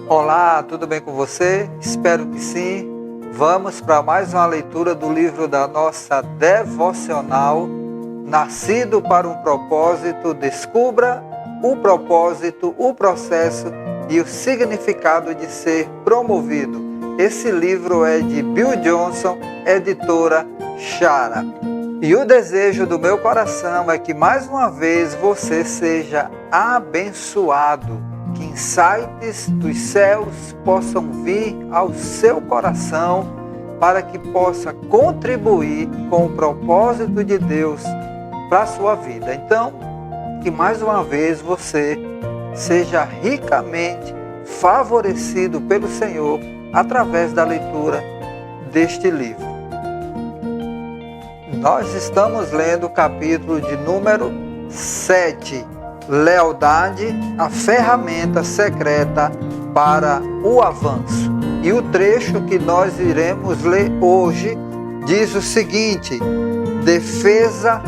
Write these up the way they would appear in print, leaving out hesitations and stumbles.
Olá, tudo bem com você? Espero que sim. Vamos para mais uma leitura do livro da nossa devocional, Nascido para um Propósito. Descubra o propósito, o processo e o significado de ser promovido. Esse livro é de Bill Johnson, editora Chara. E o desejo do meu coração é que mais uma vez você seja abençoado, que insights dos céus possam vir ao seu coração para que possa contribuir com o propósito de Deus para a sua vida. Então, que mais uma vez você seja ricamente favorecido pelo Senhor através da leitura deste livro. Nós estamos lendo o capítulo de número 7, Lealdade, a ferramenta secreta para o avanço. E o trecho que nós iremos ler hoje diz o seguinte: defesa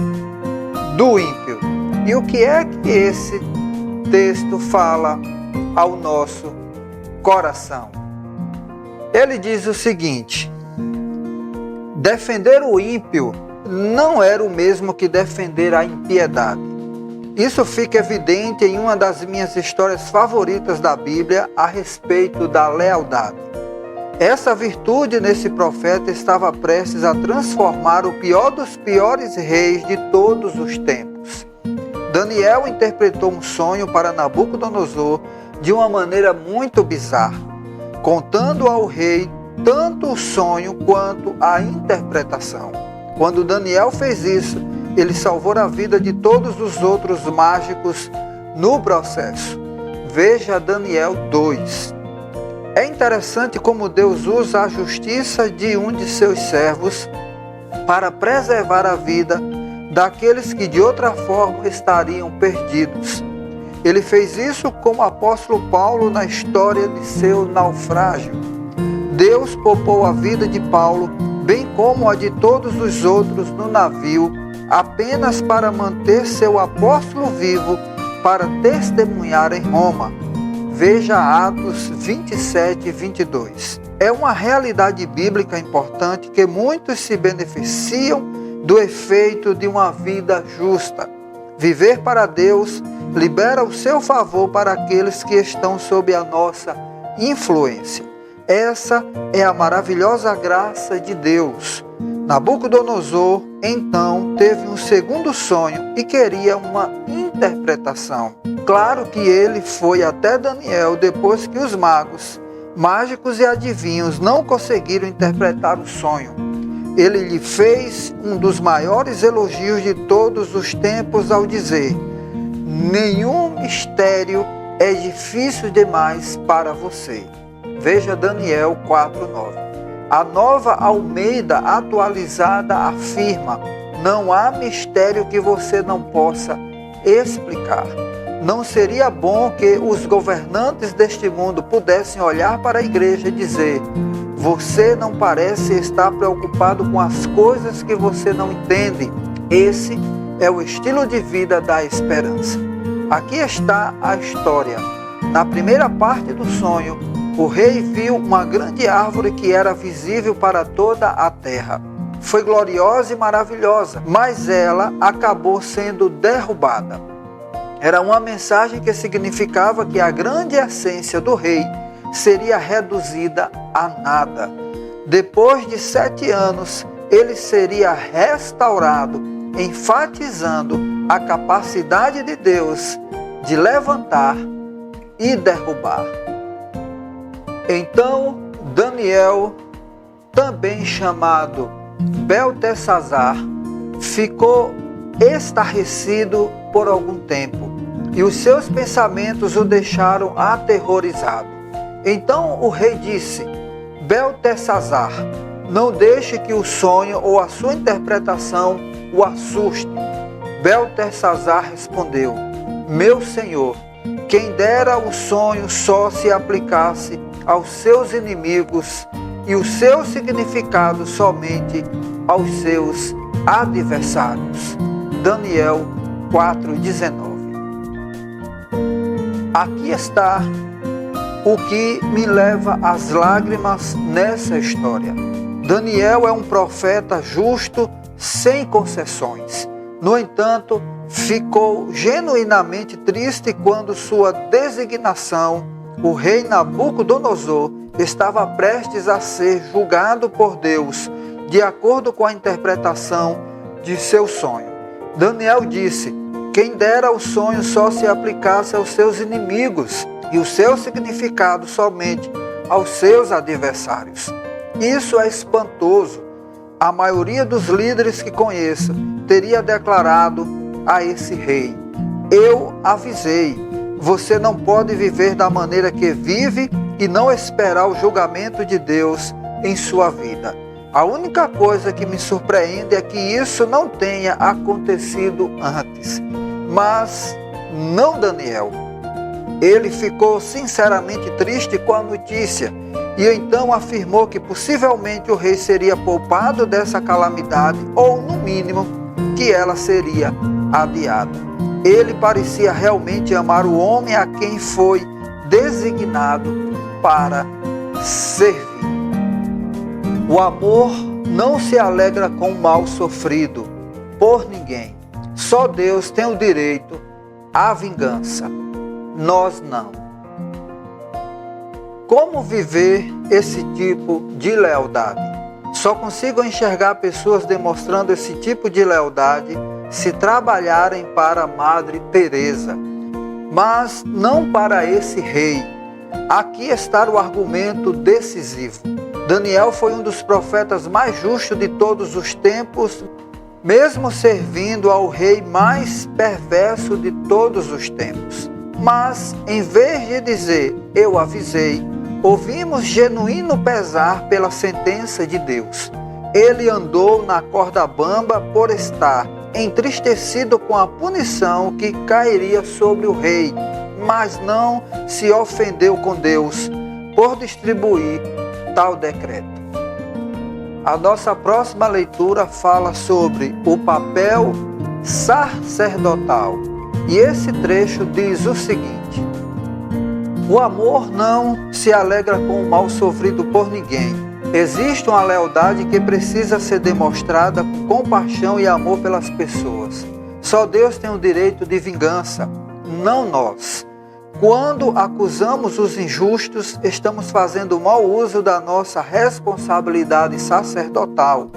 do ímpio. E o que é que esse texto fala ao nosso coração? Ele diz o seguinte: defender o ímpio não era o mesmo que defender a impiedade. Isso fica evidente em uma das minhas histórias favoritas da Bíblia a respeito da lealdade. Essa virtude nesse profeta estava prestes a transformar o pior dos piores reis de todos os tempos. Daniel interpretou um sonho para Nabucodonosor de uma maneira muito bizarra, contando ao rei tanto o sonho quanto a interpretação. Quando Daniel fez isso, ele salvou a vida de todos os outros mágicos no processo. Veja Daniel 2. É interessante como Deus usa a justiça de um de seus servos para preservar a vida daqueles que de outra forma estariam perdidos. Ele fez isso com o apóstolo Paulo na história de seu naufrágio. Deus poupou a vida de Paulo, bem como a de todos os outros no navio, apenas para manter seu apóstolo vivo para testemunhar em Roma. Veja Atos 27 e 22. É uma realidade bíblica importante que muitos se beneficiam do efeito de uma vida justa. Viver para Deus libera o seu favor para aqueles que estão sob a nossa influência. Essa é a maravilhosa graça de Deus. Nabucodonosor, então, teve um segundo sonho e queria uma interpretação. Claro que ele foi até Daniel depois que os mágicos e adivinhos não conseguiram interpretar o sonho. Ele lhe fez um dos maiores elogios de todos os tempos ao dizer: nenhum mistério é difícil demais para você. Veja Daniel 4:9. A Nova Almeida atualizada afirma: não há mistério que você não possa explicar. Não seria bom que os governantes deste mundo pudessem olhar para a igreja e dizer: você não parece estar preocupado com as coisas que você não entende. Esse é o estilo de vida da esperança. Aqui está a história. Na primeira parte do sonho, o rei viu uma grande árvore que era visível para toda a terra. Foi gloriosa e maravilhosa, mas ela acabou sendo derrubada. Era uma mensagem que significava que a grande essência do rei seria reduzida a nada. Depois de 7 anos, ele seria restaurado, enfatizando a capacidade de Deus de levantar e derrubar. Então, Daniel, também chamado Beltesazar, ficou estarrecido por algum tempo, e os seus pensamentos o deixaram aterrorizado. Então o rei disse: Beltesazar, não deixe que o sonho ou a sua interpretação o assuste. Beltesazar respondeu: meu senhor, quem dera o sonho só se aplicasse aos seus inimigos e o seu significado somente aos seus adversários. Daniel 4:19. Aqui está o que me leva às lágrimas nessa história. Daniel é um profeta justo, sem concessões. No entanto, ficou genuinamente triste quando sua designação, o rei Nabucodonosor, estava prestes a ser julgado por Deus, de acordo com a interpretação de seu sonho. Daniel disse: quem dera o sonho só se aplicasse aos seus inimigos e o seu significado somente aos seus adversários. Isso é espantoso. A maioria dos líderes que conheço teria declarado a esse rei: eu avisei, você não pode viver da maneira que vive e não esperar o julgamento de Deus em sua vida. A única coisa que me surpreende é que isso não tenha acontecido antes. Mas não Daniel. Ele ficou sinceramente triste com a notícia e então afirmou que possivelmente o rei seria poupado dessa calamidade ou, no mínimo, que ela seria adiada. Ele parecia realmente amar o homem a quem foi designado para servir. O amor não se alegra com o mal sofrido por ninguém. Só Deus tem o direito à vingança. Nós não. Como viver esse tipo de lealdade? Só consigo enxergar pessoas demonstrando esse tipo de lealdade se trabalharem para a Madre Teresa, mas não para esse rei. Aqui está o argumento decisivo. Daniel foi um dos profetas mais justos de todos os tempos, mesmo servindo ao rei mais perverso de todos os tempos. Mas, em vez de dizer, eu avisei, ouvimos genuíno pesar pela sentença de Deus. Ele andou na corda bamba por estar entristecido com a punição que cairia sobre o rei, mas não se ofendeu com Deus por distribuir tal decreto. A nossa próxima leitura fala sobre o papel sacerdotal. E esse trecho diz o seguinte: o amor não se alegra com o mal sofrido por ninguém. Existe uma lealdade que precisa ser demonstrada com compaixão e amor pelas pessoas. Só Deus tem o direito de vingança, não nós. Quando acusamos os injustos, estamos fazendo mau uso da nossa responsabilidade sacerdotal.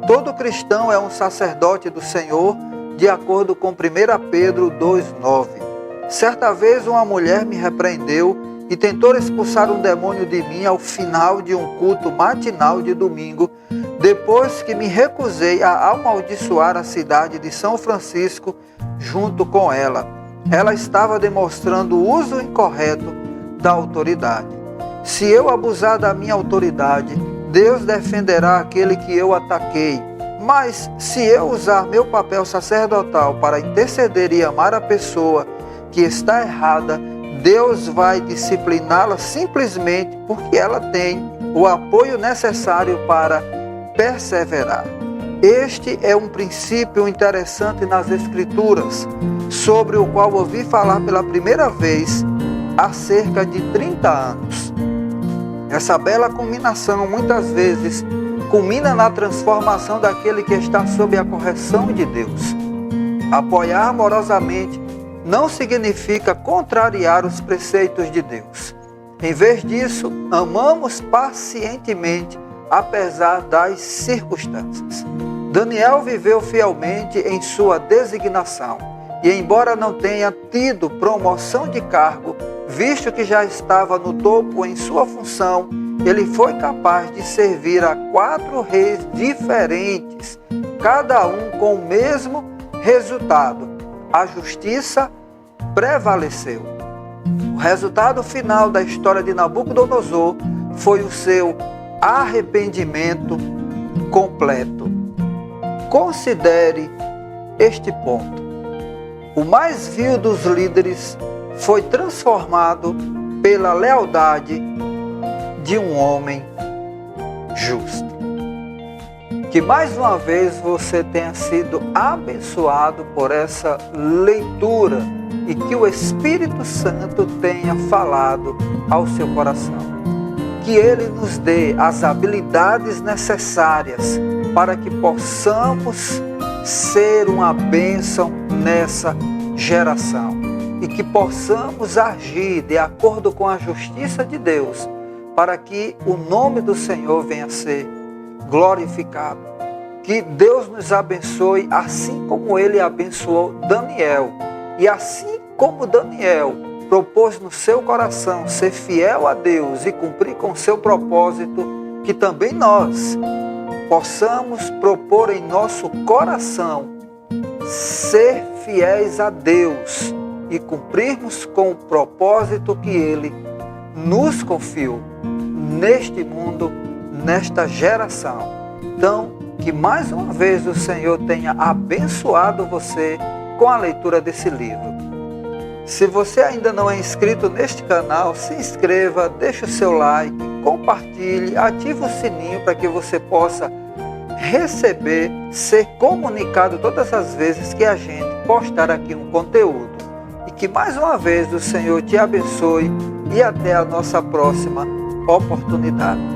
Todo cristão é um sacerdote do Senhor, de acordo com 1 Pedro 2,9. Certa vez uma mulher me repreendeu e tentou expulsar um demônio de mim ao final de um culto matinal de domingo, depois que me recusei a amaldiçoar a cidade de São Francisco junto com ela. Ela estava demonstrando o uso incorreto da autoridade. Se eu abusar da minha autoridade, Deus defenderá aquele que eu ataquei. Mas se eu usar meu papel sacerdotal para interceder e amar a pessoa que está errada, Deus vai discipliná-la simplesmente porque ela tem o apoio necessário para perseverar. Este é um princípio interessante nas Escrituras, sobre o qual ouvi falar pela primeira vez há cerca de 30 anos. Essa bela combinação muitas vezes culmina na transformação daquele que está sob a correção de Deus. Apoiar amorosamente não significa contrariar os preceitos de Deus. Em vez disso, amamos pacientemente, apesar das circunstâncias. Daniel viveu fielmente em sua designação e, embora não tenha tido promoção de cargo, visto que já estava no topo em sua função, ele foi capaz de servir a 4 reis diferentes, cada um com o mesmo resultado. A justiça prevaleceu. O resultado final da história de Nabucodonosor foi o seu arrependimento completo. Considere este ponto. O mais vil dos líderes foi transformado pela lealdade de um homem justo. Que mais uma vez você tenha sido abençoado por essa leitura e que o Espírito Santo tenha falado ao seu coração. Que Ele nos dê as habilidades necessárias para que possamos ser uma bênção nessa geração e que possamos agir de acordo com a justiça de Deus para que o nome do Senhor venha a ser glorificado. Que Deus nos abençoe assim como Ele abençoou Daniel. E assim como Daniel propôs no seu coração ser fiel a Deus e cumprir com seu propósito, que também nós possamos propor em nosso coração ser fiéis a Deus e cumprirmos com o propósito que Ele nos confiou neste mundo, nesta geração. Então, que mais uma vez o Senhor tenha abençoado você com a leitura desse livro. Se você ainda não é inscrito neste canal, se inscreva, deixe o seu like, compartilhe, ative o sininho para que você possa receber, ser comunicado todas as vezes que a gente postar aqui um conteúdo. E que mais uma vez o Senhor te abençoe e até a nossa próxima oportunidade.